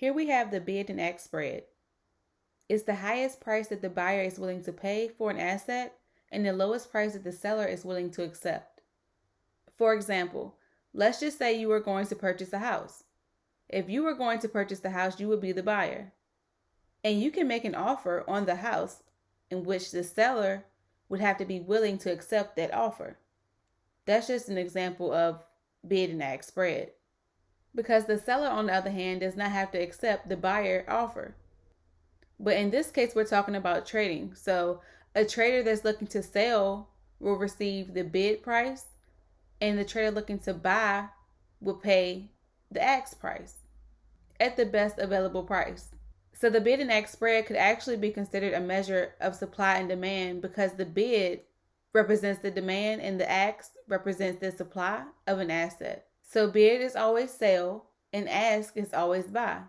Here we have the bid and ask spread. It's the highest price that the buyer is willing to pay for an asset and the lowest price that the seller is willing to accept. For example, let's just say you were going to purchase a house. If you were going to purchase the house, you would be the buyer. And you can make an offer on the house in which the seller would have to be willing to accept that offer. That's just an example of bid and ask spread. Because the seller, on the other hand, does not have to accept the buyer offer. But in this case, we're talking about trading. So a trader that's looking to sell will receive the bid price, and the trader looking to buy will pay the ask price at the best available price. So the bid and ask spread could actually be considered a measure of supply and demand because the bid represents the demand and the ask represents the supply of an asset. So bid is always sell and ask is always buy.